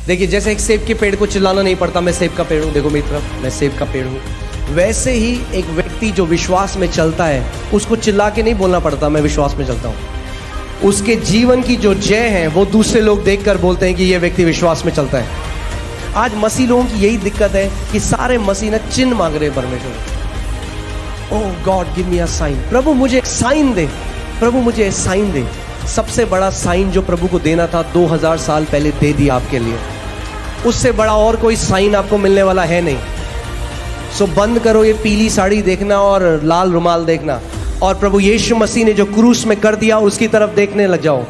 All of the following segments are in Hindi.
देखिए, जैसे एक सेब के पेड़ को चिल्लाना नहीं पड़ता, मैं सेब का पेड़ हूँ, देखो मेरी तरफ, मैं सेब का पेड़ हूँ। वैसे ही एक व्यक्ति जो विश्वास में चलता है, उसको चिल्ला के नहीं बोलना पड़ता मैं विश्वास में चलता हूँ। उसके जीवन की जो जय है वो दूसरे लोग देखकर बोलते हैं कि ये व्यक्ति विश्वास में चलता है। आज मसीह लोगों की यही दिक्कत है कि सारे मसीह ना चिन्ह मांग रहे हैं परमेश्वर। Oh god give me a sign, प्रभु मुझे एक साइन दे, प्रभु मुझे एक साइन दे। सबसे बड़ा साइन जो प्रभु को देना था 2000 साल पहले दे दिया आपके लिए। उससे बड़ा और कोई साइन आपको मिलने वाला है नहीं। सो बंद करो ये पीली साड़ी देखना और लाल रुमाल देखना, और प्रभु यीशु मसीह ने जो क्रूस में कर दिया उसकी तरफ देखने लग जाओ।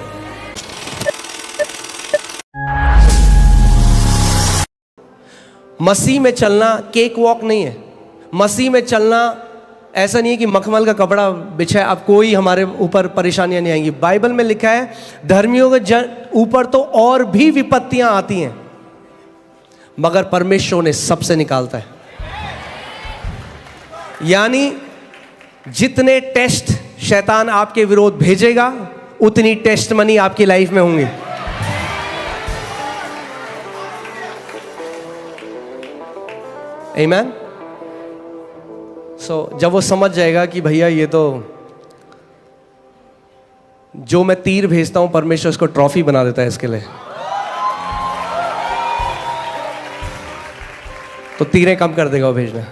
मसीह में चलना केक वॉक नहीं है। मसीह में चलना ऐसा नहीं है कि मखमल का कपड़ा बिछा है, अब कोई हमारे ऊपर परेशानियां नहीं आएंगी। बाइबल में लिखा है धर्मियों के ऊपर तो और भी विपत्तियां आती हैं, मगर परमेश्वर ने सबसे निकालता है। यानी जितने टेस्ट शैतान आपके विरोध भेजेगा, उतनी टेस्ट मनी आपकी लाइफ में होंगी। आमीन। सो जब वो समझ जाएगा कि भैया ये तो जो मैं तीर भेजता हूं परमेश्वर उसको ट्रॉफी बना देता है इसके लिए, तो तीरें कम कर देगा वो भेजना।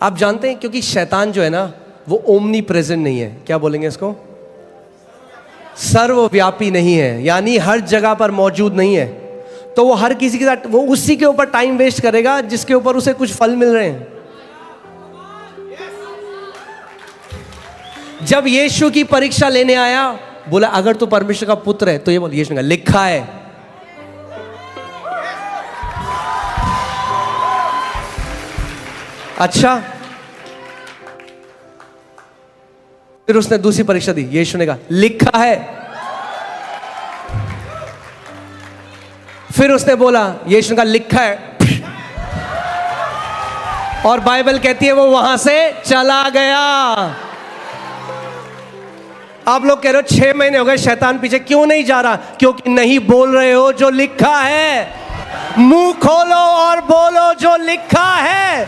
आप जानते हैं क्योंकि शैतान जो है ना वो ओमनी प्रेजेंट नहीं है, क्या बोलेंगे इसको, सर्वव्यापी नहीं है, यानी हर जगह पर मौजूद नहीं है। तो वो हर किसी के साथ वो उसी के ऊपर टाइम वेस्ट करेगा जिसके ऊपर उसे कुछ फल मिल रहे हैं। जब यीशु की परीक्षा लेने आया, बोला अगर तू परमेश्वर का पुत्र है तो ये बोल, यीशु ने कहा लिखा है। अच्छा, फिर उसने दूसरी परीक्षा दी, यीशु ने कहा लिखा है। फिर उसने बोला, यीशु ने कहा लिखा है, और बाइबल कहती है वो वहां से चला गया। आप लोग कह रहे हो 6 महीने हो गए शैतान पीछे क्यों नहीं जा रहा? क्योंकि नहीं बोल रहे हो जो लिखा है। मुंह खोलो और बोलो जो लिखा है।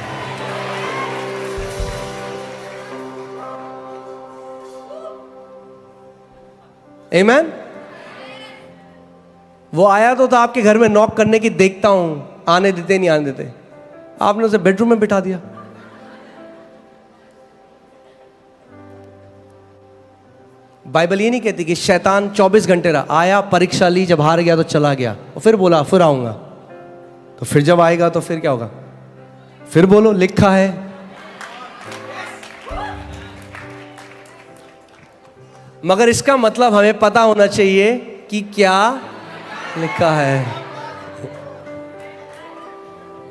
आमीन। वो आया तो था आपके घर में नॉक करने की, देखता हूं आने देते नहीं आने देते, आपने उसे बेडरूम में बिठा दिया। बाइबल ये नहीं कहती कि शैतान 24 घंटे रहा, आया परीक्षा ली, जब हार गया तो चला गया, और फिर बोला फिर आऊंगा। तो फिर जब आएगा तो फिर क्या होगा? फिर बोलो लिखा है। मगर इसका मतलब हमें पता होना चाहिए कि क्या लिखा है,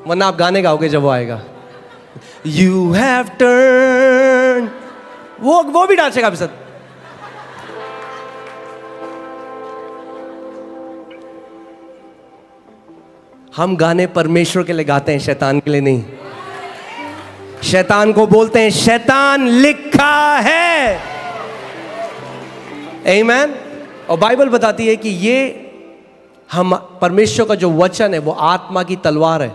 वरना आप गाने गाओगे जब वो आएगा। यू हैव टर्न, वो भी डांसेगा आपके साथ। हम गाने परमेश्वर के लिए गाते हैं, शैतान के लिए नहीं। शैतान को बोलते हैं शैतान लिखा है। आमीन। और बाइबल बताती है कि ये हम परमेश्वर का जो वचन है वो आत्मा की तलवार है।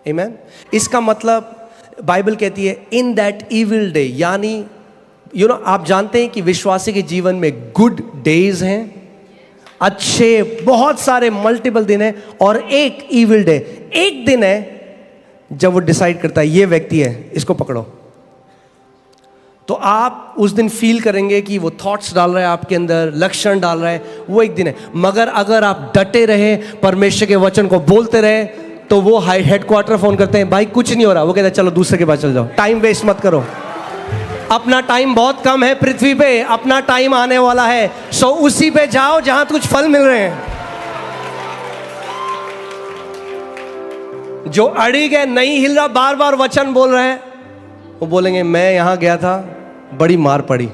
आमीन। इसका मतलब बाइबल कहती है इन दैट इविल डे, यानी आप जानते हैं कि विश्वासी के जीवन में गुड डेज हैं, अच्छे बहुत सारे मल्टीपल दिन है, और एक इविल डे, एक दिन है जब वो डिसाइड करता है ये व्यक्ति है, इसको पकड़ो। तो आप उस दिन फील करेंगे कि वो थॉट्स डाल रहा है आपके अंदर, लक्षण डाल रहा है, वो एक दिन है। मगर अगर आप डटे रहे, परमेश्वर के वचन को बोलते रहे, तो वो हेडक्वार्टर फोन करते हैं, भाई कुछ नहीं हो रहा। वो कहते हैं चलो दूसरे के पास चल जाओ, टाइम वेस्ट मत करो, अपना टाइम बहुत कम है पृथ्वी पे, अपना टाइम आने वाला है, सो उसी पे जाओ जहां कुछ फल मिल रहे हैं। जो अड़िग है, नहीं हिल रहा, बार बार वचन बोल रहे हैं, वो बोलेंगे मैं यहां गया था, बड़ी मार पड़ी।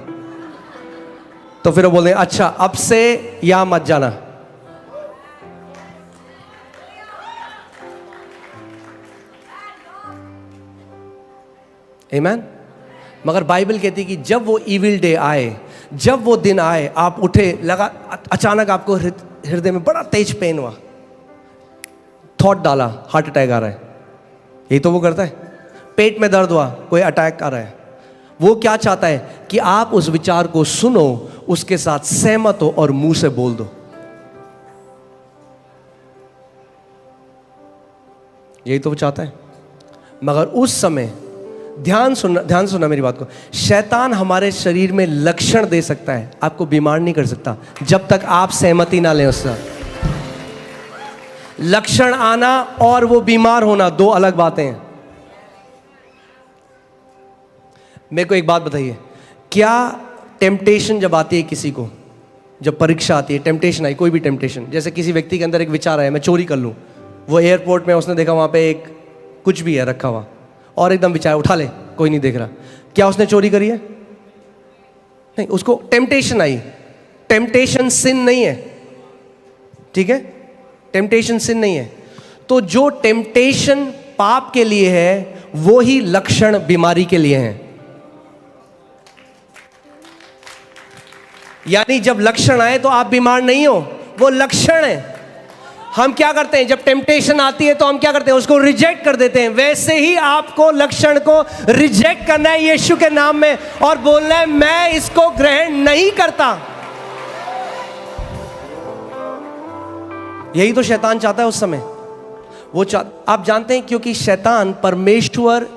तो फिर वो बोलेंगे अच्छा अब से यहां मत जाना। आमीन। मगर बाइबल कहती है कि जब वो इविल डे आए, जब वो दिन आए, आप उठे, लगा अचानक आपको हृदय में बड़ा तेज पेन हुआ, थॉट डाला हार्ट अटैक आ रहा है, यही तो वो करता है। पेट में दर्द हुआ, कोई अटैक आ रहा है। वो क्या चाहता है कि आप उस विचार को सुनो, उसके साथ सहमत हो और मुंह से बोल दो। यही तो वो चाहता है। मगर उस समय ध्यान सुनना मेरी बात को, शैतान हमारे शरीर में लक्षण दे सकता है, आपको बीमार नहीं कर सकता जब तक आप सहमति ना लें उससे। लक्षण आना और वो बीमार होना दो अलग बातें हैं। मेरे को एक बात बताइए, क्या टेम्पटेशन जब आती है किसी को, जब परीक्षा आती है, टेम्पटेशन आई, कोई भी टेम्पटेशन, जैसे किसी व्यक्ति के अंदर एक विचार आया मैं चोरी कर लूं, वो एयरपोर्ट में उसने देखा वहां पे एक कुछ भी है रखा हुआ और एकदम विचार उठा ले, कोई नहीं देख रहा, क्या उसने चोरी करी है? नहीं, उसको टेम्पटेशन आई। टेम्पटेशन सिन नहीं है, ठीक है? टेम्पटेशन सिन नहीं है। तो जो टेम्पटेशन पाप के लिए है वो ही लक्षण बीमारी के लिए हैं। यानी जब लक्षण आए तो आप बीमार नहीं हो, वो लक्षण है। हम क्या करते हैं, जब टेम्पटेशन आती है तो हम क्या करते हैं, उसको रिजेक्ट कर देते हैं। वैसे ही आपको लक्षण को रिजेक्ट करना है यीशु के नाम में और बोलना है मैं इसको ग्रहण नहीं करता। यही तो शैतान चाहता है उस समय। आप जानते हैं, क्योंकि शैतान परमेश्वर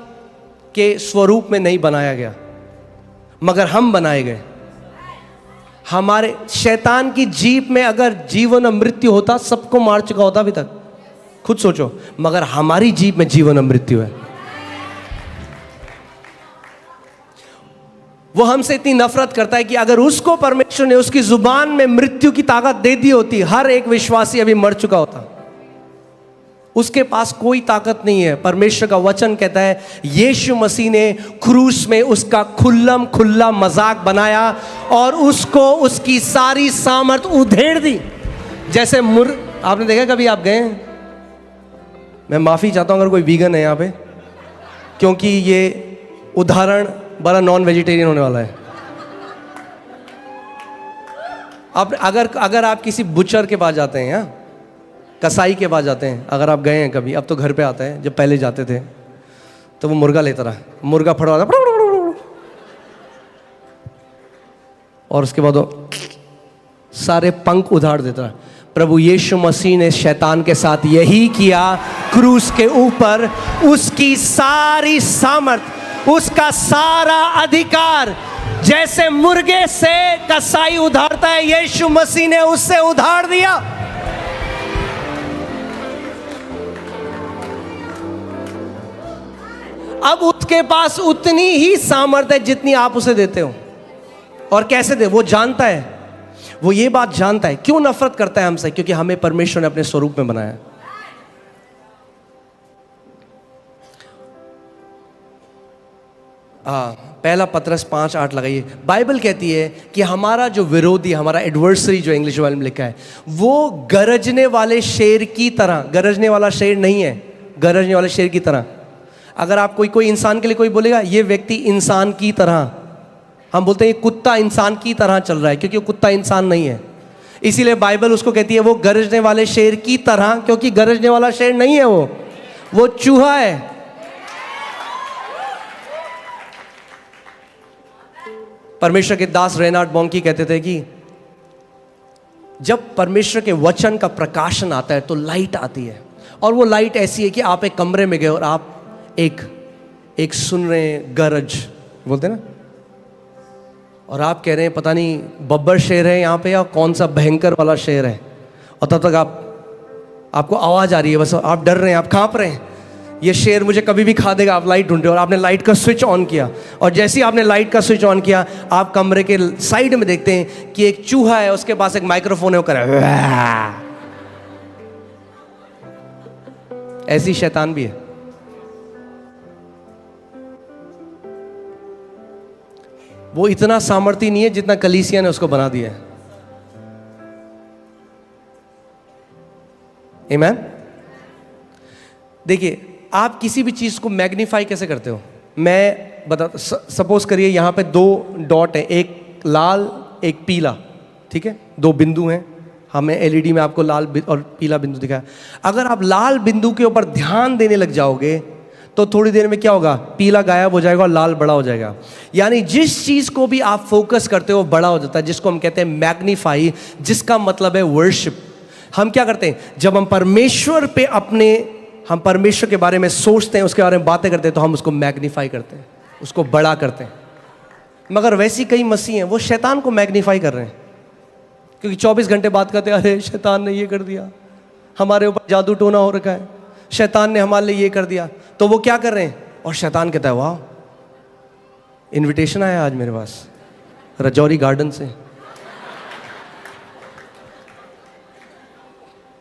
के स्वरूप में नहीं बनाया गया, मगर हम बनाए गए। हमारे शैतान की जीभ में अगर जीवन और मृत्यु होता, सबको मार चुका होता अभी तक, खुद सोचो। मगर हमारी जीभ में जीवन और मृत्यु है। वो हमसे इतनी नफरत करता है कि अगर उसको परमेश्वर ने उसकी जुबान में मृत्यु की ताकत दे दी होती, हर एक विश्वासी अभी मर चुका होता। उसके पास कोई ताकत नहीं है। परमेश्वर का वचन कहता है यीशु मसीह ने क्रूस में उसका खुल्ला मजाक बनाया और उसको उसकी सारी सामर्थ उधेड़ दी। जैसे आपने देखा कभी, आप गए? मैं माफी चाहता हूं अगर कोई वीगन है यहां पे, क्योंकि ये उदाहरण बड़ा नॉन वेजिटेरियन होने वाला है। अब अगर आप किसी बुचर के पास जाते हैं, कसाई के पास जाते हैं, अगर आप गए हैं कभी, अब तो घर पे आता है, जब पहले जाते थे तो वो मुर्गा लेता रहा, मुर्गा फड़वा और उसके बाद वो सारे पंख उधाड़ देता रहा। प्रभु यीशु मसीह ने शैतान के साथ यही किया। क्रूस के ऊपर उसकी सारी सामर्थ, उसका सारा अधिकार, जैसे मुर्गे से कसाई उधारता है, यीशु मसीह ने उससे उधार दिया। अब उसके पास उतनी ही सामर्थ्य है जितनी आप उसे देते हो। और कैसे दे, वो जानता है, वो ये बात जानता है। क्यों नफरत करता है हमसे? क्योंकि हमें परमेश्वर ने अपने स्वरूप में बनाया। पहला पतरस 5:8 लगाइए। बाइबल कहती है कि हमारा जो विरोधी, हमारा एडवर्सरी, जो इंग्लिश वाले में लिखा है, वो गरजने वाले शेर की तरह, गरजने वाला शेर नहीं है, गरजने वाले शेर की तरह। अगर आप कोई इंसान के लिए कोई बोलेगा ये व्यक्ति इंसान की तरह, हम बोलते हैं ये कुत्ता इंसान की तरह चल रहा है, क्योंकि वो कुत्ता इंसान नहीं है। इसीलिए बाइबल उसको कहती है वो गरजने वाले शेर की तरह, क्योंकि गरजने वाला शेर नहीं है, वो चूहा है। परमेश्वर के दास रेनार्ड बॉन्की कहते थे कि जब परमेश्वर के वचन का प्रकाशन आता है तो लाइट आती है, और वो लाइट ऐसी है कि आप एक कमरे में गए और आप एक सुन रहे हैं गरज, बोलते ना, और आप कह रहे हैं पता नहीं बब्बर शेर है यहाँ पे या कौन सा भयंकर वाला शेर है, और तब तक आपको आवाज आ रही है, बस आप डर रहे हैं, आप कांप रहे हैं, ये शेर मुझे कभी भी खा देगा। आप लाइट ढूंढ रहे हो और आपने लाइट का स्विच ऑन किया, और जैसे ही आपने लाइट का स्विच ऑन किया, आप कमरे के साइड में देखते हैं कि एक चूहा है, उसके पास एक माइक्रोफोन है, वो कर रहा है। ऐसी शैतान भी है। वो इतना सामर्थ्य नहीं है जितना कलीसिया ने उसको बना दिया है। आमीन। देखिए, आप किसी भी चीज को मैग्नीफाई कैसे करते हो? मैं बता, सपोज करिए यहाँ पे 2 डॉट है, एक लाल एक पीला, ठीक है, दो बिंदु हैं, हमें एलईडी में आपको लाल और पीला बिंदु दिखाया। अगर आप लाल बिंदु के ऊपर ध्यान देने लग जाओगे तो थोड़ी देर में क्या होगा, पीला गायब हो जाएगा और लाल बड़ा हो जाएगा। यानी जिस चीज को भी आप फोकस करते हो बड़ा हो जाता है, जिसको हम कहते हैं मैग्नीफाई, जिसका मतलब है वर्शिप। हम क्या करते हैं, जब हम परमेश्वर पे हम परमेश्वर के बारे में सोचते हैं, उसके बारे में बातें करते हैं, तो हम उसको मैग्नीफाई करते हैं, उसको बड़ा करते हैं। मगर वैसी कई मसीह हैं, वो शैतान को मैग्नीफाई कर रहे हैं, क्योंकि 24 घंटे बात करते हैं, अरे शैतान ने ये कर दिया, हमारे ऊपर जादू टोना हो रखा है, शैतान ने हमारे लिए ये कर दिया। तो वो क्या कर रहे हैं, और शैतान कहता है वाह, इनविटेशन आया आज मेरे पास रजौरी गार्डन से,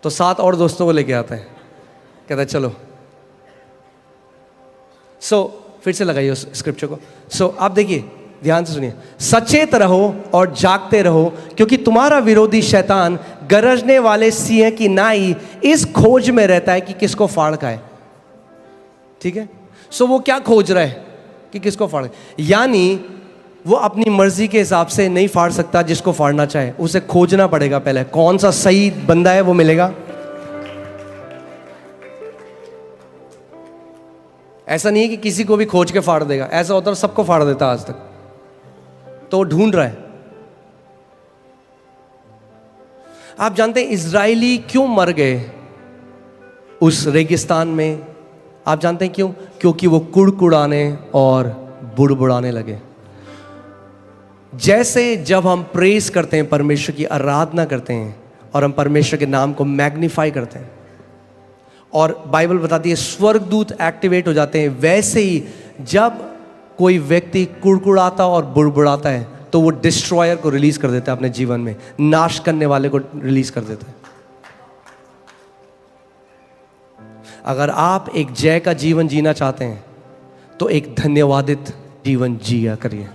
तो 7 और दोस्तों को लेके आता है, कहता है चलो। फिर से लगाइए उस स्क्रिप्चर को। आप देखिए, ध्यान से सुनिए, सचेत रहो और जागते रहो, क्योंकि तुम्हारा विरोधी शैतान गरजने वाले सिंह की नाई इस खोज में रहता है कि किसको फाड़ खाए। ठीक है, वो क्या खोज रहा है कि किसको फाड़, यानी वो अपनी मर्जी के हिसाब से नहीं फाड़ सकता जिसको फाड़ना चाहे, उसे खोजना पड़ेगा पहले, कौन सा सही बंदा है वो मिलेगा। ऐसा नहीं है कि किसी को भी खोज के फाड़ देगा, ऐसा होता है सबको फाड़ देता आज तक, तो वो ढूंढ रहा है। आप जानते हैं इजरायली क्यों मर गए उस रेगिस्तान में? आप जानते हैं क्यों? क्योंकि वो कुड़कुड़ाने और बुड़बुड़ाने लगे। जैसे जब हम प्रेज करते हैं, परमेश्वर की आराधना करते हैं और हम परमेश्वर के नाम को मैग्नीफाई करते हैं, और बाइबल बताती है स्वर्गदूत एक्टिवेट हो जाते हैं, वैसे ही जब कोई व्यक्ति कुड़कुड़ाता और बुड़बुड़ाता है तो वो डिस्ट्रॉयर को रिलीज कर देता है अपने जीवन में, नाश करने वाले को रिलीज कर देता है। अगर आप एक जय का जीवन जीना चाहते हैं तो एक धन्यवादित जीवन जिया करिए।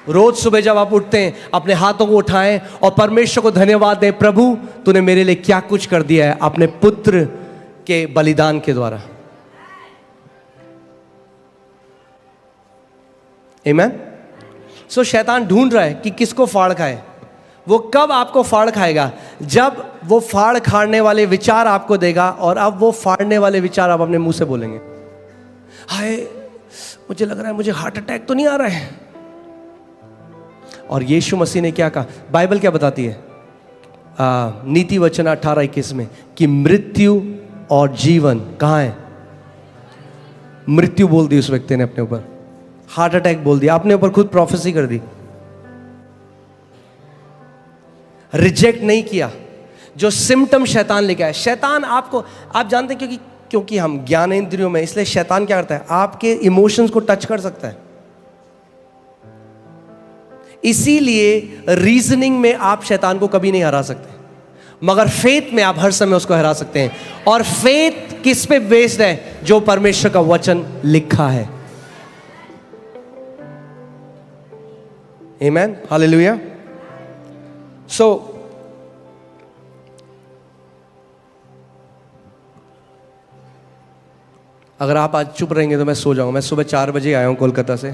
रोज सुबह जब आप उठते हैं, अपने हाथों को उठाएं और परमेश्वर को धन्यवाद दें, प्रभु तूने मेरे लिए क्या कुछ कर दिया है अपने पुत्र के बलिदान के द्वारा। आमीन। शैतान ढूंढ रहा है कि किसको फाड़ खाए। वो कब आपको फाड़ खाएगा? जब वो फाड़ खाड़ने वाले विचार आपको देगा, और अब वो फाड़ने वाले विचार आप अपने मुंह से बोलेंगे, हाय मुझे लग रहा है मुझे हार्ट अटैक तो नहीं आ रहा है। और यीशु मसीह ने क्या कहा? बाइबल क्या बताती है? नीति वचन 18:21 में कि मृत्यु और जीवन कहाँ है? मृत्यु बोल दी उस व्यक्ति ने अपने ऊपर, हार्ट अटैक बोल दिया, अपने ऊपर खुद प्रोफेसी कर दी। रिजेक्ट नहीं किया जो सिम्टम शैतान लेके आया। शैतान आपको, आप जानते हैं क्योंकि हम ज्ञानेंद्रियों में, इसलिए शैतान क्या करता है? आपके इमोशंस को टच कर सकता है। इसीलिए रीजनिंग में आप शैतान को कभी नहीं हरा सकते, मगर फेथ में आप हर समय उसको हरा सकते हैं। और फेथ किस पे बेस्ड है? जो परमेश्वर का वचन लिखा है। आमेन, हालेलुया। अगर आप आज चुप रहेंगे तो मैं सो जाऊंगा। मैं सुबह 4 बजे आया हूं कोलकाता से,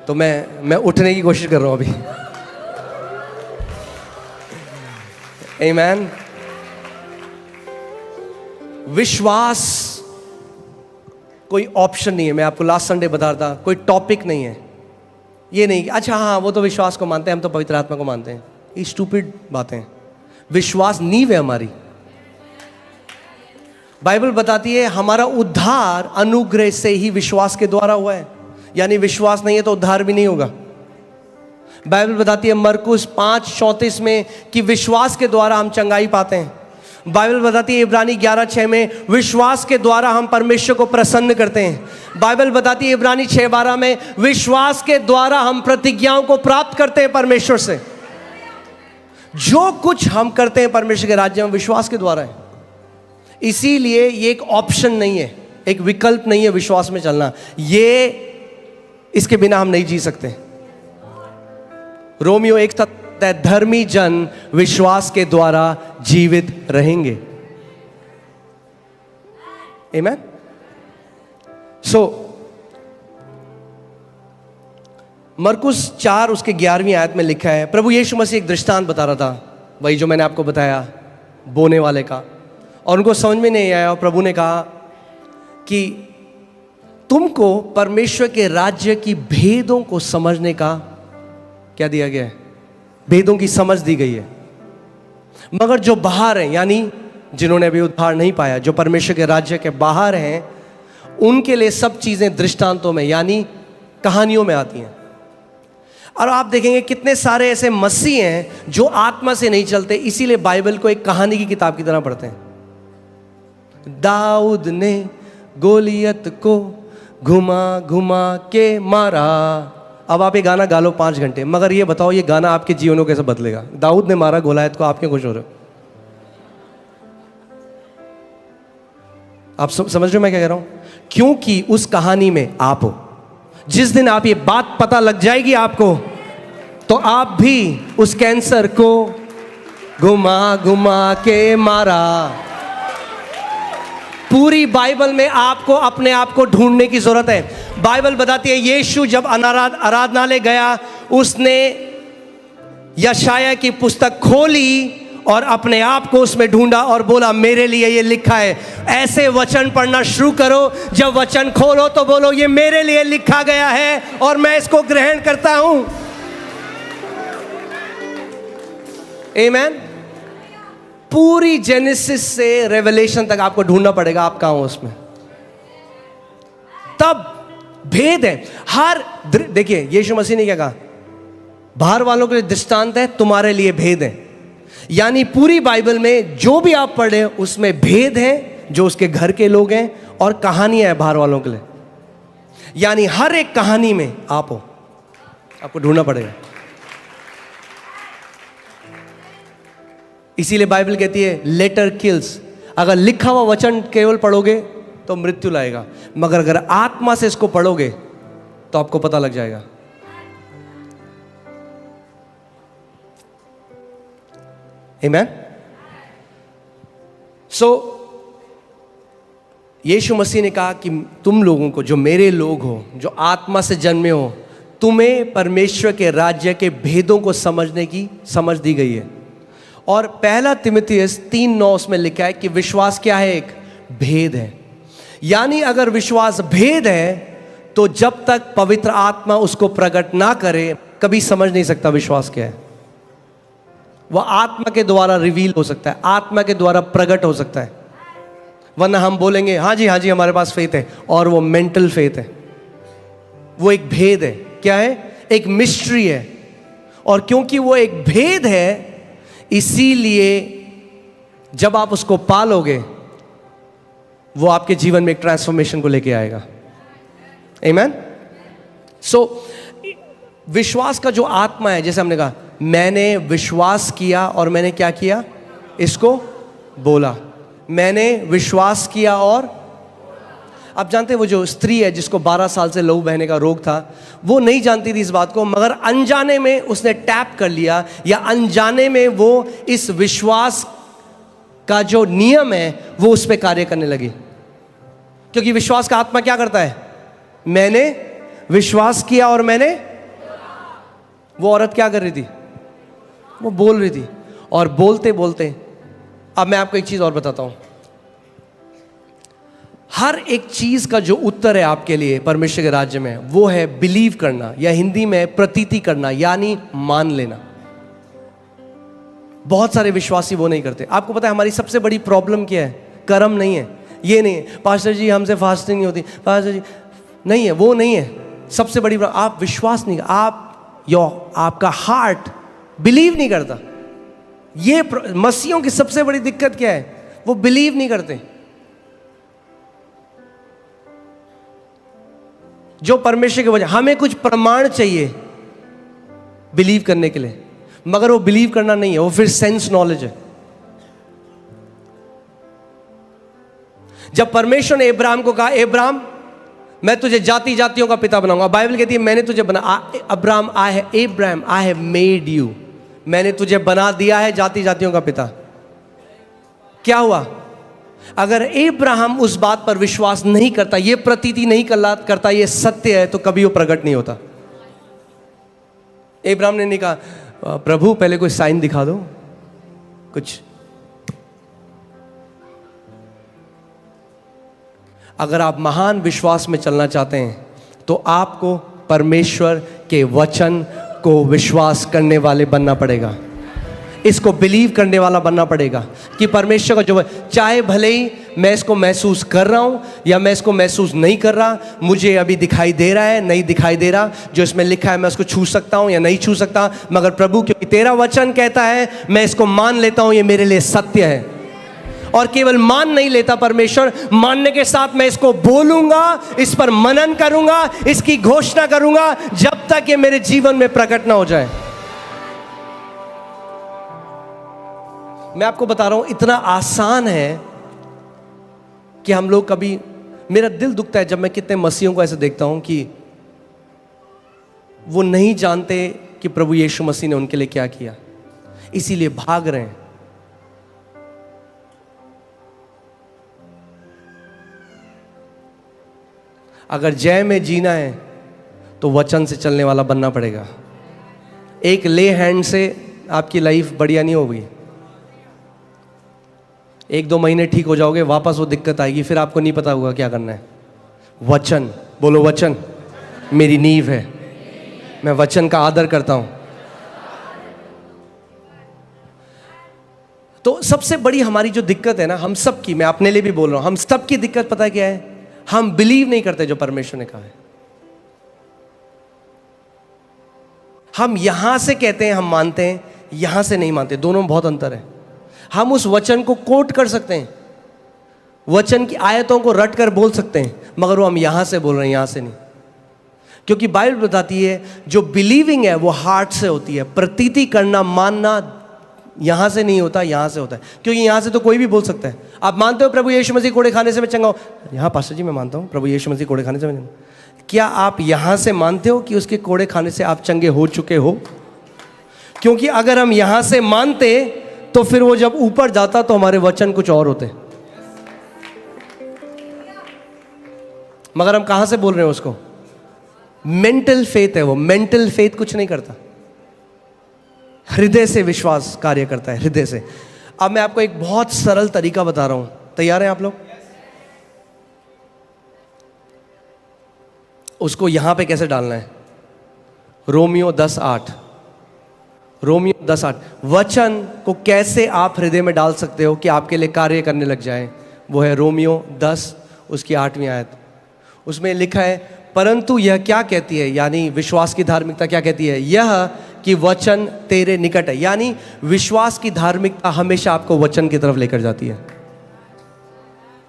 तो मैं उठने की कोशिश कर रहा हूं अभी। आमेन। विश्वास कोई ऑप्शन नहीं है। मैं आपको लास्ट संडे बता रहा था, कोई टॉपिक नहीं है। ये नहीं कि अच्छा हाँ वो तो विश्वास को मानते हैं, हम तो पवित्र आत्मा को मानते हैं। ये स्टूपिड बातें। विश्वास नींव है हमारी। बाइबल बताती है हमारा उद्धार अनुग्रह से ही विश्वास के द्वारा हुआ है, यानी विश्वास नहीं है तो उद्धार भी नहीं होगा। बाइबल बताती है मरकुस 5:34 में कि विश्वास के द्वारा हम चंगाई पाते हैं। बाइबल बताती है इब्रानी 11:6 में विश्वास के द्वारा हम परमेश्वर को प्रसन्न करते हैं। बाइबल बताती है इब्रानी 6:12 में विश्वास के द्वारा हम प्रतिज्ञाओं को प्राप्त करते हैं परमेश्वर से। जो कुछ हम करते हैं परमेश्वर के राज्य में विश्वास के द्वारा है। इसीलिए ये एक ऑप्शन नहीं है, एक विकल्प नहीं है विश्वास में चलना। ये इसके बिना हम नहीं जी सकते। रोमियो 1:7 धर्मी जन विश्वास के द्वारा जीवित रहेंगे। आमेन। मरकुस 4 उसके 11वीं आयत में लिखा है, प्रभु यीशु मसीह एक दृष्टांत बता रहा था, वही जो मैंने आपको बताया बोने वाले का, और उनको समझ में नहीं आया और प्रभु ने कहा कि तुमको परमेश्वर के राज्य की भेदों को समझने का क्या दिया गया है, भेदों की समझ दी गई है। मगर जो बाहर हैं, यानी जिन्होंने अभी उद्धार नहीं पाया, जो परमेश्वर के राज्य के बाहर हैं, उनके लिए सब चीजें दृष्टांतों में यानी कहानियों में आती हैं। और आप देखेंगे कितने सारे ऐसे मसीह हैं जो आत्मा से नहीं चलते, इसीलिए बाइबल को एक कहानी की किताब की तरह पढ़ते हैं। दाऊद ने गोलियत को घुमा घुमा के मारा। अब आप ये गाना गा लो 5 घंटे, मगर ये बताओ ये गाना आपके जीवन को कैसे बदलेगा? दाऊद ने मारा गोलियत को, आप क्यों खुश हो रहे हो? आप समझ रहे हो मैं क्या कह रहा हूं? क्योंकि उस कहानी में आप हो। जिस दिन आप ये बात पता लग जाएगी आपको, तो आप भी उस कैंसर को घुमा घुमा के मारा। पूरी बाइबल में आपको अपने आप को ढूंढने की जरूरत है। बाइबल बताती है यीशु जब आराधनालय गया, उसने यशाया की पुस्तक खोली और अपने आप को उसमें ढूंढा और बोला मेरे लिए ये लिखा है। ऐसे वचन पढ़ना शुरू करो, जब वचन खोलो तो बोलो ये मेरे लिए लिखा गया है और मैं इसको ग्रहण करता हूं। आमीन। पूरी जेनेसिस से रेवलेशन तक आपको ढूंढना पड़ेगा आप कहां हो उसमें, तब भेद है। हर देखिए यीशु मसीह ने क्या कहा, बाहर वालों के लिए दृष्टांत है, तुम्हारे लिए भेद है। यानी पूरी बाइबल में जो भी आप पढ़े उसमें भेद है, जो उसके घर के लोग हैं, और कहानियां हैं बाहर वालों के लिए। यानी हर एक कहानी में आप हो, आपको ढूंढना पड़ेगा। इसीलिए बाइबल कहती है लेटर किल्स। अगर लिखा हुआ वचन केवल पढ़ोगे तो मृत्यु लाएगा, मगर अगर आत्मा से इसको पढ़ोगे तो आपको पता लग जाएगा। आमीन। सो यीशु मसीह ने कहा कि तुम लोगों को, जो मेरे लोग हो, जो आत्मा से जन्मे हो, तुम्हें परमेश्वर के राज्य के भेदों को समझने की समझ दी गई है। और पहला तिमुथियुस 3:9 में लिखा है कि विश्वास क्या है? एक भेद है। यानी अगर विश्वास भेद है तो जब तक पवित्र आत्मा उसको प्रकट ना करे, कभी समझ नहीं सकता विश्वास क्या है। वह आत्मा के द्वारा रिवील हो सकता है, आत्मा के द्वारा प्रकट हो सकता है। वरना हम बोलेंगे हाँ जी हमारे पास फेथ है, और वो मेंटल फेथ है। वो एक भेद है। क्या है? एक मिस्ट्री है। और क्योंकि वो एक भेद है, इसीलिए जब आप उसको पालोगे, वो आपके जीवन में एक ट्रांसफॉर्मेशन को लेके आएगा। आमीन। सो विश्वास का जो आत्मा है, जैसे हमने कहा मैंने विश्वास किया और मैंने क्या किया? इसको बोला। मैंने विश्वास किया। और आप जानते हैं वो जो स्त्री है जिसको 12 साल से लहू बहने का रोग था, वो नहीं जानती थी इस बात को, मगर अनजाने में उसने टैप कर लिया, या अनजाने में वो इस विश्वास का जो नियम है वो उस पर कार्य करने लगी। क्योंकि विश्वास का आत्मा क्या करता है? मैंने विश्वास किया और मैंने। वो औरत क्या कर रही थी? वो बोल रही थी। और बोलते बोलते, अब मैं आपको एक चीज और बताता हूं। हर एक चीज का जो उत्तर है आपके लिए परमेश्वर के राज्य में, वो है बिलीव करना, या हिंदी में प्रतीति करना, यानी मान लेना। बहुत सारे विश्वासी वो नहीं करते। आपको पता है हमारी सबसे बड़ी प्रॉब्लम क्या है? कर्म नहीं है, ये नहीं है पास्टर जी हमसे फास्टिंग नहीं होती, पास्टर जी नहीं है, वो नहीं है। सबसे बड़ी आप विश्वास नहीं, आपका हार्ट बिलीव नहीं करता। ये मसीहों की सबसे बड़ी दिक्कत क्या है? वो बिलीव नहीं करते। जो परमेश्वर की वजह, हमें कुछ प्रमाण चाहिए बिलीव करने के लिए, मगर वो बिलीव करना नहीं है, वो फिर सेंस नॉलेज है। जब परमेश्वर ने अब्राहम को कहा, अब्राहम मैं तुझे जाति जातियों का पिता बनाऊंगा, बाइबल कहती है मैंने तुझे बना, Abraham I have made you, मैंने तुझे बना दिया है जाति जातियों का पिता। क्या हुआ? अगर अब्राहम उस बात पर विश्वास नहीं करता, ये प्रतीति नहीं करता ये सत्य है, तो कभी वो प्रकट नहीं होता। अब्राहम ने नहीं कहा प्रभु पहले कोई साइन दिखा दो कुछ। अगर आप महान विश्वास में चलना चाहते हैं तो आपको परमेश्वर के वचन को विश्वास करने वाले बनना पड़ेगा, इसको बिलीव करने वाला बनना पड़ेगा कि परमेश्वर का जो चाहे भले ही मैं इसको महसूस कर रहा हूं या मैं इसको महसूस नहीं कर रहा, मुझे अभी दिखाई दे रहा है नहीं दिखाई दे रहा, जो इसमें लिखा है मैं उसको छू सकता हूं या नहीं छू सकता, मगर प्रभु क्योंकि तेरा वचन कहता है मैं इसको मान लेता हूं, ये मेरे लिए सत्य है। और केवल मान नहीं लेता परमेश्वर, मानने के साथ मैं इसको बोलूंगा, इस पर मनन करूंगा, इसकी घोषणा करूंगा जब तक ये मेरे जीवन में प्रकट ना हो जाए। मैं आपको बता रहा हूं इतना आसान है कि हम लोग कभी, मेरा दिल दुखता है जब मैं कितने मसीहों को ऐसे देखता हूं कि वो नहीं जानते कि प्रभु यीशु मसीह ने उनके लिए क्या किया, इसीलिए भाग रहे हैं। अगर जय में जीना है तो वचन से चलने वाला बनना पड़ेगा। एक ले हैंड से आपकी लाइफ बढ़िया नहीं होगी। 1-2 महीने ठीक हो जाओगे, वापस वो दिक्कत आएगी, फिर आपको नहीं पता होगा क्या करना है। वचन बोलो, वचन मेरी नींव है, मैं वचन का आदर करता हूं। तो सबसे बड़ी हमारी जो दिक्कत है ना, हम सब की, मैं अपने लिए भी बोल रहा हूं, हम सब की दिक्कत पता है क्या है? हम बिलीव नहीं करते जो परमेश्वर ने कहा है। हम यहां से कहते हैं हम मानते हैं, यहां से नहीं मानते, दोनों में बहुत अंतर है। हम उस वचन को कोट कर सकते हैं, वचन की आयतों को रट कर बोल सकते हैं, मगर वो हम यहां से बोल रहे हैं, यहां से नहीं। क्योंकि बाइबल बताती है जो बिलीविंग है वो हार्ट से होती है, प्रतीति करना, मानना यहां से नहीं होता, यहां से होता है। क्योंकि यहां से तो कोई भी बोल सकता है। आप मानते हो प्रभु यीशु मसीह कोड़े खाने से मैं चंगा हूं? हाँ पास्टर जी मैं मानता हूं प्रभु यीशु मसीह कोड़े खाने से मैं। क्या आप यहां से मानते हो कि उसके कोड़े खाने से आप चंगे हो चुके हो? क्योंकि अगर हम यहां से मानते तो फिर वो जब ऊपर जाता तो हमारे वचन कुछ और होते, मगर हम कहां से बोल रहे हैं उसको? मेंटल फेथ है वो। मेंटल फेथ कुछ नहीं करता, हृदय से विश्वास कार्य करता है, हृदय से। अब मैं आपको एक बहुत सरल तरीका बता रहा हूं, तैयार हैं आप लोग? उसको यहां पे कैसे डालना है? Romeo 10:8, Romeo 10:8। वचन को कैसे आप हृदय में डाल सकते हो कि आपके लिए कार्य करने लग जाए, वो है रोमियो 10 उसकी 8वीं आयत। उसमें लिखा है परंतु यह क्या कहती है, यानी विश्वास की धार्मिकता क्या कहती है? यह कि वचन तेरे निकट है। यानी विश्वास की धार्मिकता हमेशा आपको वचन की तरफ लेकर जाती है।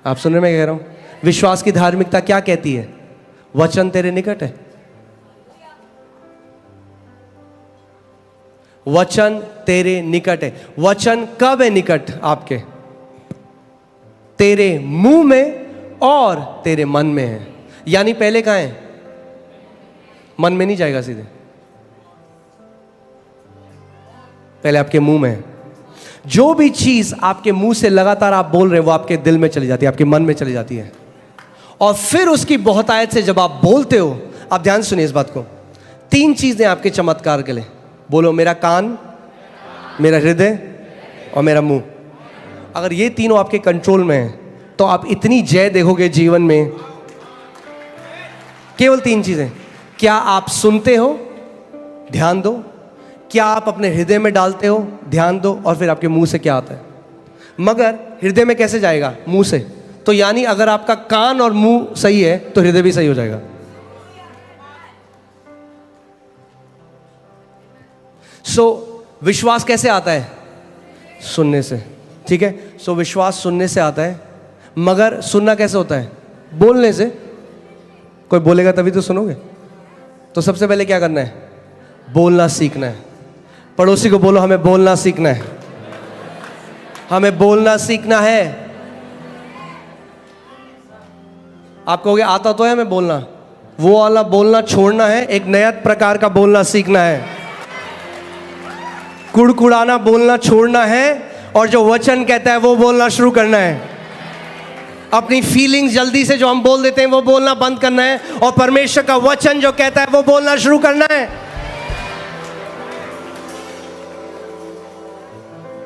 आप सुन रहे मैं कह रहा हूं? विश्वास की धार्मिकता क्या कहती है? वचन तेरे निकट है। वचन तेरे निकट है। वचन कब है निकट आपके? तेरे मुंह में और तेरे मन में है। यानी पहले कहां है? मन में नहीं जाएगा सीधे, पहले आपके मुंह में है। जो भी चीज आपके मुंह से लगातार आप बोल रहे हैं वो आपके दिल में चली जाती है, आपके मन में चली जाती है, और फिर उसकी बहुतायत से जब आप बोलते हो, आप ध्यान से सुनिए इस बात को, 3 चीजें आपके चमत्कार के लिए। बोलो, मेरा कान, मेरा हृदय और मेरा मुंह। अगर ये तीनों आपके कंट्रोल में है तो आप इतनी जय देखोगे जीवन में। केवल 3 चीजें। क्या आप सुनते हो? ध्यान दो। क्या आप अपने हृदय में डालते हो? ध्यान दो। और फिर आपके मुंह से क्या आता है? मगर हृदय में कैसे जाएगा? मुंह से। तो यानी अगर आपका कान और मुंह सही है तो हृदय भी सही हो जाएगा। विश्वास कैसे आता है? सुनने से। ठीक है, विश्वास सुनने से आता है, मगर सुनना कैसे होता है? बोलने से। कोई बोलेगा तभी तो सुनोगे। तो सबसे पहले क्या करना है? बोलना सीखना है। पड़ोसी को बोलो, हमें बोलना सीखना है, हमें बोलना सीखना है। आप कहोगे आता तो है हमें बोलना, वो वाला बोलना छोड़ना है, एक नया प्रकार का बोलना सीखना है। कुड़कुड़ाना बोलना छोड़ना है और जो वचन कहता है वो बोलना शुरू करना है। अपनी फीलिंग्स जल्दी से जो हम बोल देते हैं वो बोलना बंद करना है और परमेश्वर का वचन जो कहता है वो बोलना शुरू करना है।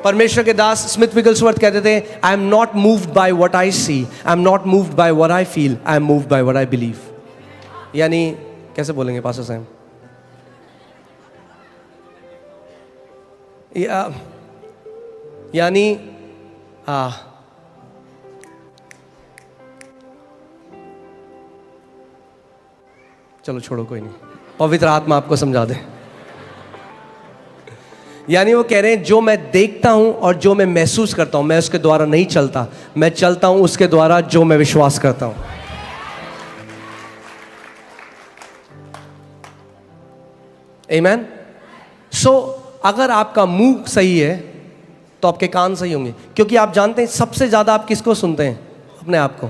परमेश्वर के दास स्मिथ विगलस्वर्थ कहते थे, I am not moved by what I see, I am not moved by what I feel, I am moved by what I believe. यानी कैसे बोलेंगे पास्टर साहब? यानी चलो छोड़ो, कोई नहीं, पवित्र आत्मा आपको समझा दे। यानी वो कह रहे हैं जो मैं देखता हूं और जो मैं महसूस करता हूं, मैं उसके द्वारा नहीं चलता, मैं चलता हूं उसके द्वारा जो मैं विश्वास करता हूं। आमीन। सो अगर आपका मुंह सही है तो आपके कान सही होंगे, क्योंकि आप जानते हैं सबसे ज्यादा आप किसको सुनते हैं? अपने आप को।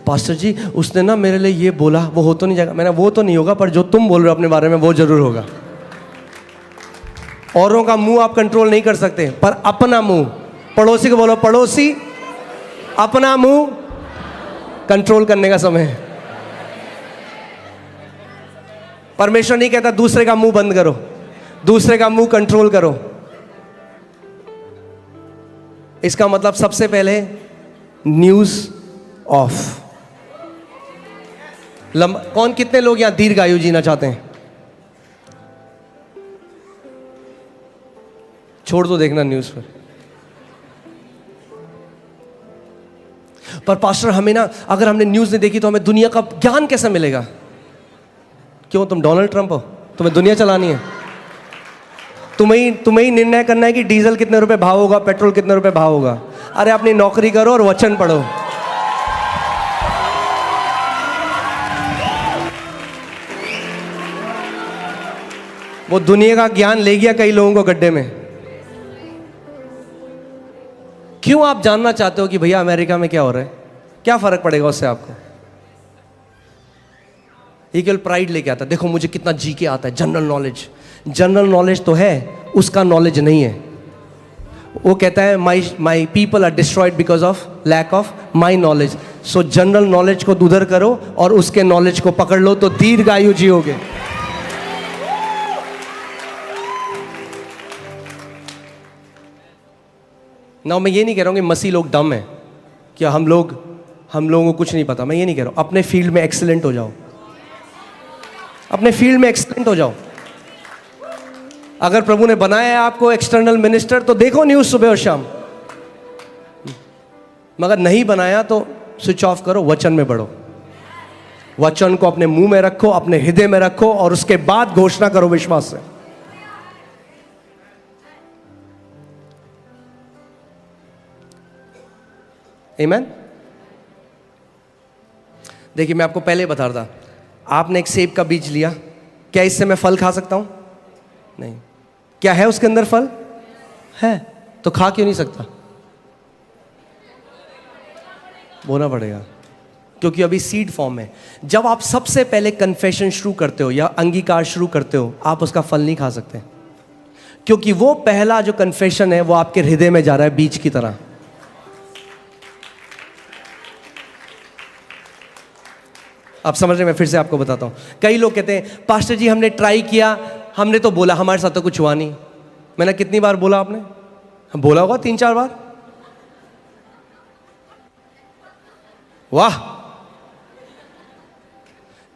पास्टर जी उसने ना मेरे लिए ये बोला, वो हो तो नहीं जाएगा। मैंने वो तो नहीं होगा, पर जो तुम बोल रहे हो अपने बारे में वो जरूर होगा। औरों का मुंह आप कंट्रोल नहीं कर सकते, पर अपना मुंह, पड़ोसी को बोलो, पड़ोसी अपना मुंह कंट्रोल करने का समय है। परमेश्वर नहीं कहता दूसरे का मुंह बंद करो, दूसरे का मुंह कंट्रोल करो। इसका मतलब सबसे पहले न्यूज ऑफ। कौन, कितने लोग यहां दीर्घायु जीना चाहते हैं? छोड़ दो देखना न्यूज पर पास्टर हमें ना, अगर हमने न्यूज नहीं देखी तो हमें दुनिया का ज्ञान कैसे मिलेगा? क्यों, तुम डोनाल्ड ट्रंप हो? तुम्हें दुनिया चलानी है? तुम्हें ही निर्णय करना है कि डीजल कितने रुपए भाव होगा, पेट्रोल कितने रुपए भाव होगा। अरे अपनी नौकरी करो और वचन पढ़ो। वो दुनिया का ज्ञान ले गया कई लोगों को गड्ढे में। क्यों आप जानना चाहते हो कि भैया अमेरिका में क्या हो रहा है? क्या फर्क पड़ेगा उससे आपको? ये केवल प्राइड लेके आता है, देखो मुझे कितना जी के आता है। जनरल नॉलेज, जनरल नॉलेज तो है, उसका नॉलेज नहीं है। वो कहता है my people are destroyed because of lack of my knowledge. So general knowledge को उधर करो और उसके नॉलेज को पकड़ लो तो दीर्घायु जियोगे। ना मैं ये नहीं कह रहा हूँ कि मसीह लोग डम है, कि हम लोगों को कुछ नहीं पता। मैं ये नहीं कह रहा हूँ। अपने फील्ड में एक्सीलेंट हो जाओ, अपने फील्ड में एक्सीलेंट हो जाओ। अगर प्रभु ने बनाया है आपको एक्सटर्नल मिनिस्टर तो देखो न्यूज सुबह और शाम, मगर नहीं बनाया तो स्विच ऑफ करो, वचन में बढ़ो। वचन को अपने मुंह में रखो, अपने हृदय में रखो और उसके बाद घोषणा करो विश्वास से। आमीन। देखिए मैं आपको पहले बता रहा था, आपने एक सेब का बीज लिया, क्या इससे मैं फल खा सकता हूं? नहीं। क्या है उसके अंदर? फल है, तो खा क्यों नहीं सकता? बोना पड़ेगा, क्योंकि अभी सीड फॉर्म है। जब आप सबसे पहले कन्फेशन शुरू करते हो या अंगीकार शुरू करते हो, आप उसका फल नहीं खा सकते, क्योंकि वो पहला जो कन्फेशन है वो आपके हृदय में जा रहा है बीज की तरह। आप समझ रहे हैं? मैं फिर से आपको बताता हूं। कई लोग कहते हैं पास्टर जी हमने ट्राई किया, हमने तो बोला, हमारे साथ तो कुछ हुआ नहीं। मैंने कितनी बार बोला? आपने बोला होगा 3-4 बार। वाह!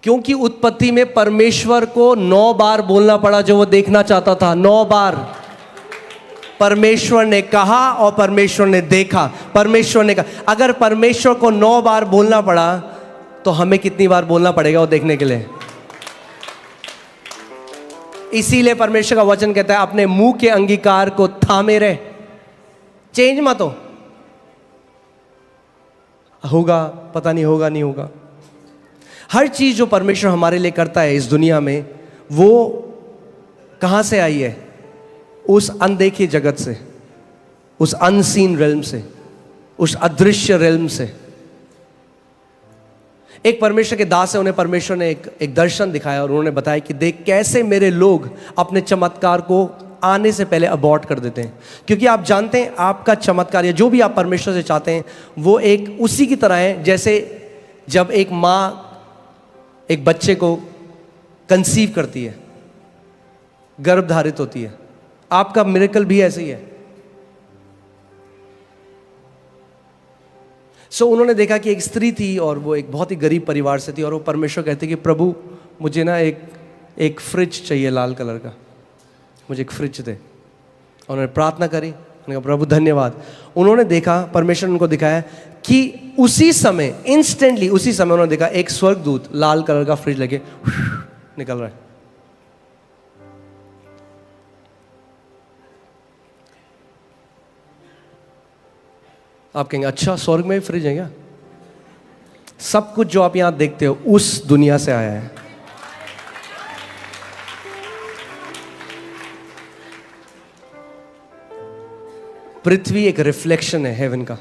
क्योंकि उत्पत्ति में परमेश्वर को 9 बार बोलना पड़ा जो वो देखना चाहता था। 9 बार परमेश्वर ने कहा और परमेश्वर ने देखा। परमेश्वर ने कहा, अगर परमेश्वर को 9 बार बोलना पड़ा तो हमें कितनी बार बोलना पड़ेगा वो देखने के लिए? इसीलिए परमेश्वर का वचन कहता है अपने मुंह के अंगीकार को थामे रहे, चेंज मत हो। होगा, पता नहीं होगा, नहीं होगा। हर चीज जो परमेश्वर हमारे लिए करता है इस दुनिया में, वो कहां से आई है? उस अनदेखे जगत से, उस अनसीन रेल्म से, उस अदृश्य रेल्म से। एक परमेश्वर के दास है, उन्हें परमेश्वर ने एक दर्शन दिखाया और उन्होंने बताया कि देख कैसे मेरे लोग अपने चमत्कार को आने से पहले अबॉर्ट कर देते हैं। क्योंकि आप जानते हैं आपका चमत्कार या जो भी आप परमेश्वर से चाहते हैं वो एक उसी की तरह है जैसे जब एक माँ एक बच्चे को कंसीव करती है, गर्भ धारित होती है। आपका मिरेकल भी ऐसे ही है। उन्होंने देखा कि एक स्त्री थी और वो एक बहुत ही गरीब परिवार से थी, और वो परमेश्वर कहते कि प्रभु मुझे ना एक फ्रिज चाहिए लाल कलर का, मुझे एक फ्रिज दे। उन्होंने प्रार्थना करी, उन्होंने कहा प्रभु धन्यवाद। उन्होंने देखा, परमेश्वर ने उनको दिखाया कि उसी समय, इंस्टेंटली उसी समय उन्होंने देखा एक स्वर्गदूत लाल कलर का फ्रिज लेके निकल रहा है। आप कहेंगे अच्छा स्वर्ग में फ्रिज है क्या? सब कुछ जो आप यहां देखते हो उस दुनिया से आया है। पृथ्वी एक रिफ्लेक्शन है हेवन का।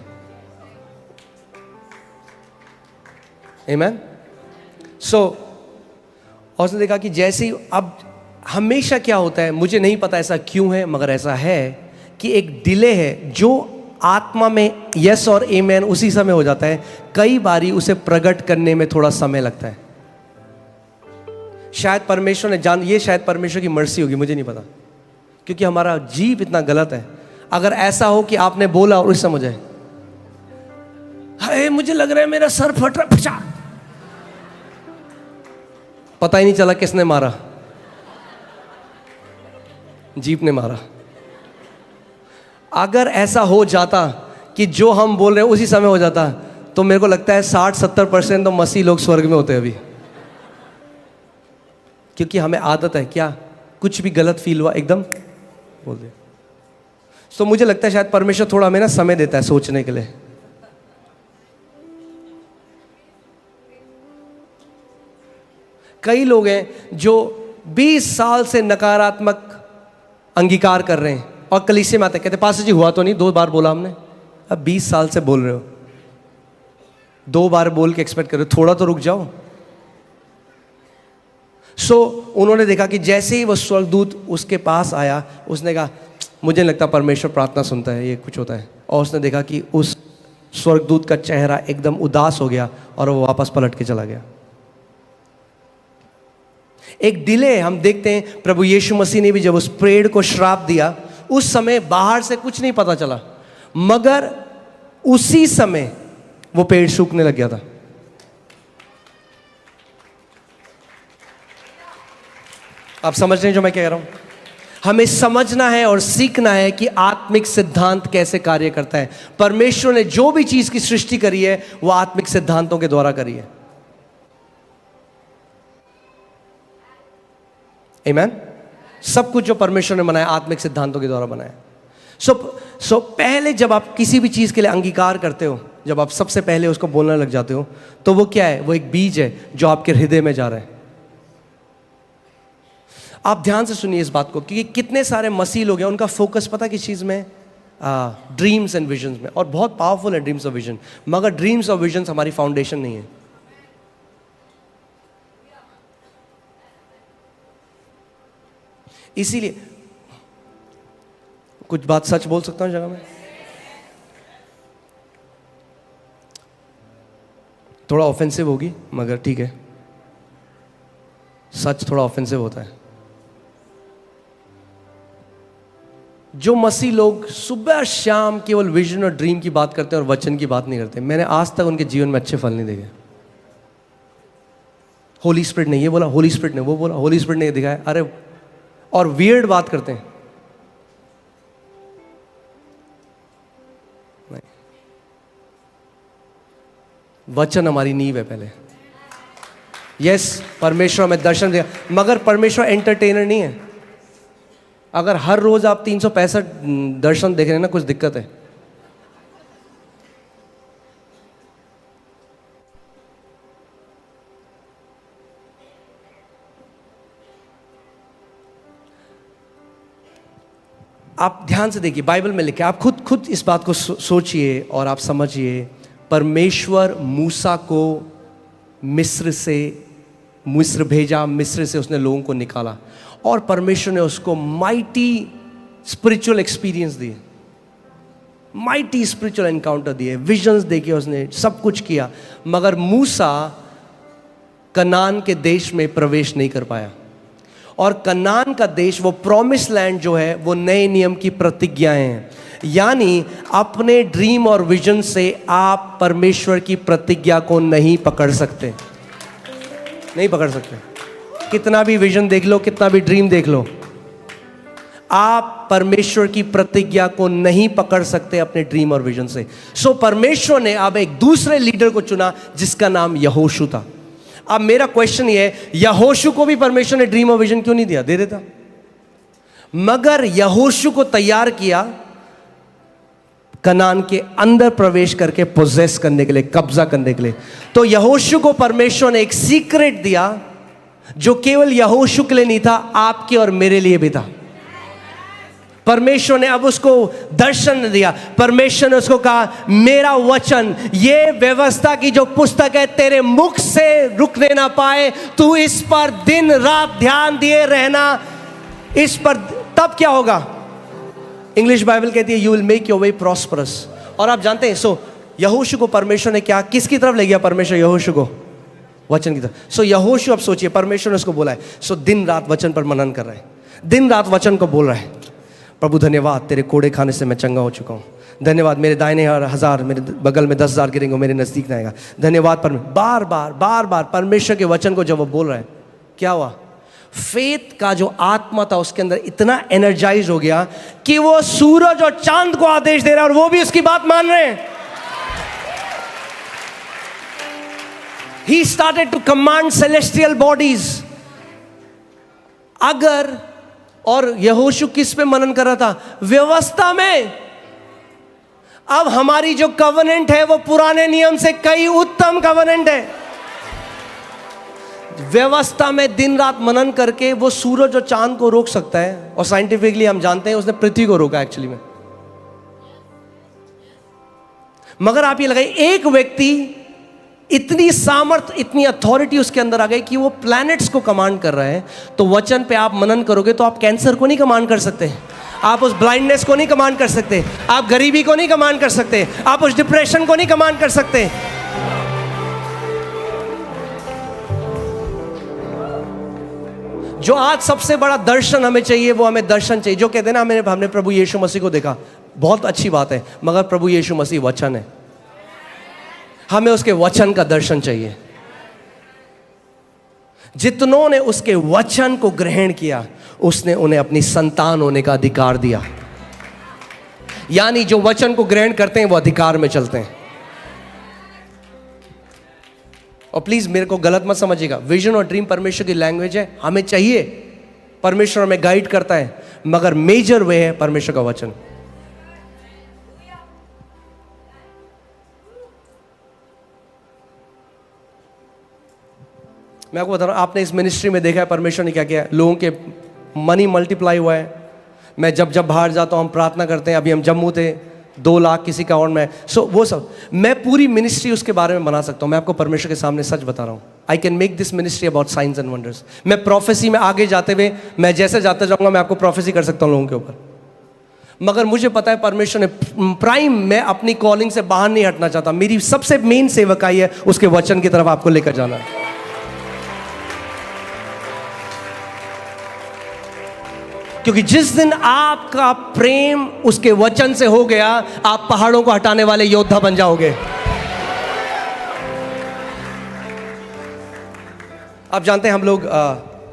आमेन। और उसने देखा कि जैसे ही, अब हमेशा क्या होता है, मुझे नहीं पता ऐसा क्यों है, मगर ऐसा है कि एक डिले है जो आत्मा में यस और आमेन उसी समय हो जाता है, कई बारी उसे प्रकट करने में थोड़ा समय लगता है। शायद परमेश्वर ने ये शायद परमेश्वर की मर्सी होगी, मुझे नहीं पता, क्योंकि हमारा जीव इतना गलत है। अगर ऐसा हो कि आपने बोला और उस समय जाए, हाय मुझे लग रहा है मेरा सर फट रहा, फटा, पता ही नहीं चला किसने मारा, जीप ने मारा। अगर ऐसा हो जाता कि जो हम बोल रहे हैं उसी समय हो जाता, तो मेरे को लगता है 60-70% तो मसीह लोग स्वर्ग में होते हैं अभी। क्योंकि हमें आदत है क्या, कुछ भी गलत फील हुआ एकदम बोल दे। तो मुझे लगता है शायद परमेश्वर थोड़ा हमें ना समय देता है सोचने के लिए। कई लोग हैं जो 20 साल से नकारात्मक अंगीकार कर रहे हैं और कलीसिया में आते कहते पास्टर जी हुआ तो नहीं, 2 बार बोला हमने। अब 20 साल से बोल रहे हो, 2 बार बोल के एक्सपेक्ट कर रहे हो, थोड़ा तो रुक जाओ। उन्होंने देखा कि जैसे ही वो स्वर्गदूत उसके पास आया, उसने कहा मुझे लगता परमेश्वर प्रार्थना सुनता है, ये कुछ होता है। और उसने देखा कि उस स्वर्गदूत का चेहरा एकदम उदास हो गया और वो वापस पलट के चला गया। एक डिले हम देखते हैं, प्रभु यीशु मसीह ने भी जब उस पेड़ को श्राप दिया, उस समय बाहर से कुछ नहीं पता चला, मगर उसी समय वो पेड़ सूखने लग गया था। आप समझ रहे हैं जो मैं कह रहा हूं? हमें समझना है और सीखना है कि आत्मिक सिद्धांत कैसे कार्य करता है। परमेश्वर ने जो भी चीज की सृष्टि करी है वो आत्मिक सिद्धांतों के द्वारा करी है। आमीन। सब कुछ जो परमेश्वर ने बनाया आत्मिक सिद्धांतों के द्वारा बनाया। पहले जब आप किसी भी चीज के लिए अंगीकार करते हो, जब आप सबसे पहले उसको बोलने लग जाते हो, तो वो क्या है? वो एक बीज है जो आपके हृदय में जा रहा है। आप ध्यान से सुनिए इस बात को, क्योंकि कितने सारे मसीह लोग हैं, उनका फोकस पता किस चीज में? ड्रीम्स एंड विजन्स में। और बहुत पावरफुल है ड्रीम्स और विजन, मगर ड्रीम्स और विजन्स हमारी फाउंडेशन नहीं है। इसीलिए कुछ बात सच बोल सकता हूं जगह में, थोड़ा ऑफेंसिव होगी मगर ठीक है, सच थोड़ा ऑफेंसिव होता है। जो मसीह लोग सुबह शाम केवल विजन और ड्रीम की बात करते हैं और वचन की बात नहीं करते, मैंने आज तक उनके जीवन में अच्छे फल नहीं देखे। होली स्पिरिट ने ये बोला, होली स्पिरिट ने वो बोला, होली स्पिरिट ने ये दिखाया, अरे, और वियर्ड बात करते हैं। नहीं, वचन हमारी नींव है पहले। यस, परमेश्वर हमें दर्शन दिया, मगर परमेश्वर एंटरटेनर नहीं है। अगर हर रोज आप 365 दर्शन देख रहे हैं ना, कुछ दिक्कत है। आप ध्यान से देखिए, बाइबल में लिखा है, आप खुद इस बात को सोचिए और आप समझिए। परमेश्वर मूसा को मिस्र भेजा, मिस्र से उसने लोगों को निकाला, और परमेश्वर ने उसको माइटी स्पिरिचुअल एक्सपीरियंस दिए, माइटी स्पिरिचुअल एनकाउंटर दिए, विजन्स देके उसने सब कुछ किया, मगर मूसा कनान के देश में प्रवेश नहीं कर पाया। और कनान का देश, वो प्रॉमिस लैंड जो है, वो नए नियम की प्रतिज्ञाएं हैं। यानी अपने ड्रीम और विजन से आप परमेश्वर की प्रतिज्ञा को नहीं पकड़ सकते, नहीं पकड़ सकते। कितना भी विजन देख लो, कितना भी ड्रीम देख लो, आप परमेश्वर की प्रतिज्ञा को नहीं पकड़ सकते अपने ड्रीम और विजन से। सो परमेश्वर ने अब एक दूसरे लीडर को चुना जिसका नाम यहोशू था। अब मेरा क्वेश्चन ये है, यहोशू को भी परमेश्वर ने ड्रीम और विजन क्यों नहीं दिया? दे देता। मगर यहोशू को तैयार किया कनान के अंदर प्रवेश करके पोजेस करने के लिए, कब्जा करने के लिए। तो यहोशू को परमेश्वर ने एक सीक्रेट दिया जो केवल यहोशू के लिए नहीं था, आपके और मेरे लिए भी था। परमेश्वर ने अब उसको दर्शन दिया। परमेश्वर ने उसको कहा, मेरा वचन, ये व्यवस्था की जो पुस्तक है, तेरे मुख से रुकने ना पाए, तू इस पर दिन रात ध्यान दिए रहना। इस पर तब क्या होगा? इंग्लिश बाइबल कहती है, you will make your way prosperous. और आप जानते हैं, सो यहोशू को परमेश्वर ने क्या, किसकी तरफ ले गया परमेश्वर यहोशू को? वचन की तरफ। सो यहोशू, अब सोचिए, परमेश्वर ने उसको बोला है, सो दिन रात वचन पर मनन कर रहा है, दिन रात वचन को बोल रहा है। प्रभु धन्यवाद, तेरे कोड़े खाने से मैं चंगा हो चुका हूँ। धन्यवाद, मेरे दाहिने 1000, मेरे बगल में 10,000 गिरेंगे, मेरे नजदीक ना आएगा। धन्यवाद। बार बार परमेश्वर के वचन को जब वो बोल रहा है, क्या हुआ? फेथ का जो आत्मा था उसके अंदर इतना एनर्जाइज हो गया कि वो सूरज और चांद को आदेश दे रहा है और वो भी उसकी बात मान रहे हैं। He started to command celestial bodies. अगर, और यहोशू किस पे मनन कर रहा था? व्यवस्था में। अब हमारी जो कवनेंट है वो पुराने नियम से कई उत्तम कवनेंट है। व्यवस्था में दिन रात मनन करके वो सूरज और चांद को रोक सकता है, और साइंटिफिकली हम जानते हैं उसने पृथ्वी को रोका एक्चुअली में। मगर आप ये लगाइए, एक व्यक्ति, इतनी सामर्थ, इतनी अथॉरिटी उसके अंदर आ गई कि वो प्लैनेट्स को कमांड कर रहा है। तो वचन पे आप मनन करोगे तो आप कैंसर को नहीं कमांड कर सकते, आप उस ब्लाइंडनेस को नहीं कमांड कर सकते, आप गरीबी को नहीं कमांड कर सकते, आप उस डिप्रेशन को नहीं कमांड कर सकते। जो आज सबसे बड़ा दर्शन हमें चाहिए, वो हमें दर्शन चाहिए जो कहते हैं ना, हमने प्रभु यीशु मसीह को देखा, बहुत अच्छी बात है, मगर प्रभु यीशु मसीह वचन है, हमें उसके वचन का दर्शन चाहिए। जितनों ने उसके वचन को ग्रहण किया, उसने उन्हें अपनी संतान होने का अधिकार दिया। यानी जो वचन को ग्रहण करते हैं वो अधिकार में चलते हैं। और प्लीज मेरे को गलत मत समझिएगा, विजन और ड्रीम परमेश्वर की लैंग्वेज है, हमें चाहिए, परमेश्वर हमें गाइड करता है, मगर मेजर वे है परमेश्वर का वचन। मैं आपको बता रहा हूं, आपने इस मिनिस्ट्री में देखा है परमेश्वर ने क्या किया, लोगों के मनी मल्टीप्लाई हुआ है। मैं जब बाहर जाता हूं, हम प्रार्थना करते हैं, अभी हम जम्मू थे, 2 लाख किसी का अकाउंट में, सो वो सब, मैं पूरी मिनिस्ट्री उसके बारे में बना सकता हूं। मैं आपको परमेश्वर के सामने सच बता रहा हूं, I can make this ministry about science and wonders. मैं प्रोफेसी में आगे जाते हुए, मैं जैसे जाता जाऊंगा, मैं आपको प्रोफेसी कर सकता हूं लोगों के ऊपर। मगर मुझे पता है परमेश्वर ने प्राइम, मैं अपनी कॉलिंग से बाहर नहीं हटना चाहता। मेरी सबसे मेन सेवकाई है उसके वचन की तरफ आपको लेकर जाना है। क्योंकि जिस दिन आपका प्रेम उसके वचन से हो गया, आप पहाड़ों को हटाने वाले योद्धा बन जाओगे। आप जानते हैं, हम लोग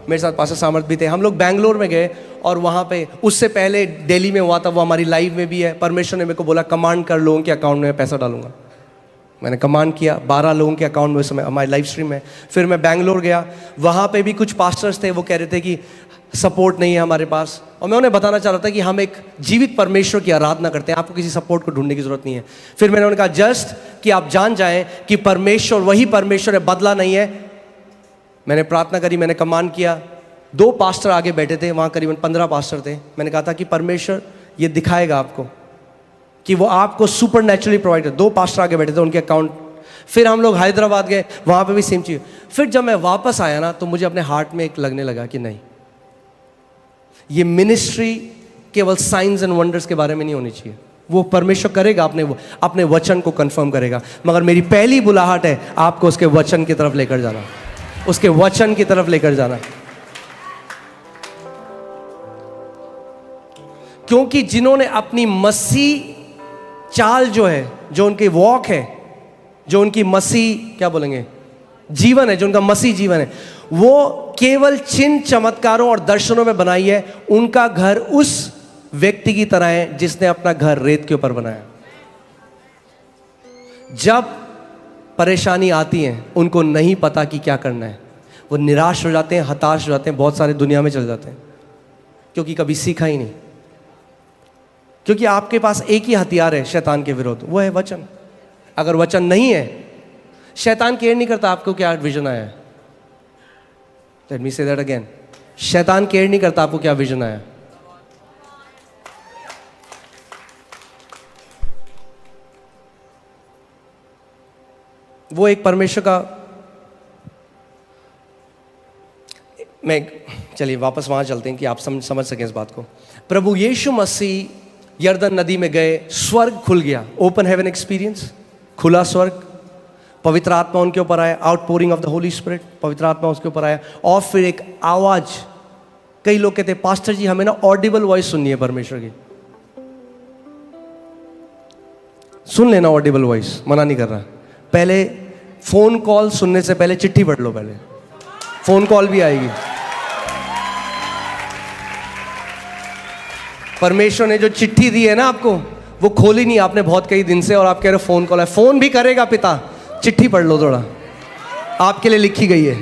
मेरे साथ पास्टर सामर्थ भी थे, हम लोग बैंगलोर में गए और वहाँ पे, उससे पहले दिल्ली में हुआ था, वो हमारी लाइव में भी है। परमेश्वर ने मेरे को बोला कमांड कर, लोगों के अकाउंट में पैसा डालूंगा। मैंने कमांड किया, 12 लोगों के अकाउंट में उस समय हमारी लाइव स्ट्रीम में। फिर मैं बैंगलोर गया, वहाँ पे भी कुछ पास्टर्स थे, वो कह रहे थे कि सपोर्ट नहीं है हमारे पास, और मैं उन्हें बताना चाह रहा था कि हम एक जीवित परमेश्वर की आराधना करते हैं, आपको किसी सपोर्ट को ढूंढने की जरूरत नहीं है। फिर मैंने उन्हें कहा जस्ट कि आप जान जाएं कि परमेश्वर वही परमेश्वर है, बदला नहीं है। मैंने प्रार्थना करी, मैंने कमांड किया, 2 पास्टर आगे बैठे थे, वहाँ करीबन 15 पास्टर थे। मैंने कहा था कि परमेश्वर ये दिखाएगा आपको कि वो आपको सुपर नेचुरली प्रोवाइड कर। 2 पास्टर आगे बैठे थे, उनके अकाउंट। फिर हम लोग हैदराबाद गए, वहाँ पे भी सेम चीज़। फिर जब मैं वापस आया ना, तो मुझे अपने हार्ट में एक लगने लगा कि नहीं, ये मिनिस्ट्री केवल साइंस एंड वंडर्स के बारे में नहीं होनी चाहिए। वो परमेश्वर करेगा, अपने वचन को कंफर्म करेगा, मगर मेरी पहली बुलाहट है आपको उसके वचन की तरफ लेकर जाना, उसके वचन की तरफ लेकर जाना। क्योंकि जिन्होंने अपनी मसीह चाल जो है, जो उनकी वॉक है, जो उनकी मसीह क्या बोलेंगे जीवन है, जो उनका मसीह जीवन है, वो केवल चिन्ह चमत्कारों और दर्शनों में बनाई है। उनका घर उस व्यक्ति की तरह है जिसने अपना घर रेत के ऊपर बनाया। जब परेशानी आती है उनको नहीं पता कि क्या करना है, वो निराश हो जाते हैं, हताश हो जाते हैं, बहुत सारे दुनिया में चले जाते हैं, क्योंकि कभी सीखा ही नहीं। क्योंकि आपके पास एक ही हथियार है शैतान के विरोध, वो है वचन। अगर वचन नहीं है, शैतान केयर नहीं करता आपको क्या विजन आया है। Let me say that again, शैतान केयर नहीं करता आपको क्या विजन आया। वो एक परमेश्वर का, मैं चलिए वापस वहां चलते हैं कि आप समझ सकें इस बात को। प्रभु यीशु मसीह यरदन नदी में गए, स्वर्ग खुल गया, ओपन हेवन एक्सपीरियंस, खुला स्वर्ग, पवित्र आत्मा उनके ऊपर आया, outpouring of the Holi spirit, पवित्र आत्मा उसके ऊपर आया। और फिर एक आवाज, कई लोग कहते हैं पास्टर जी हमें ना ऑडिबल वॉइस सुननी है परमेश्वर की। सुन लेना ऑडिबल वॉइस, मना नहीं कर रहा। पहले फोन कॉल सुनने से पहले चिट्ठी पढ़ लो, पहले फोन कॉल भी आएगी। परमेश्वर ने जो चिट्ठी दी है ना आपको, वो खोली नहीं आपने बहुत कई दिन से, और आप कह रहे हो फोन कॉल है। फोन भी करेगा पिता, चिट्ठी पढ़ लो थोड़ा, आपके लिए लिखी गई है।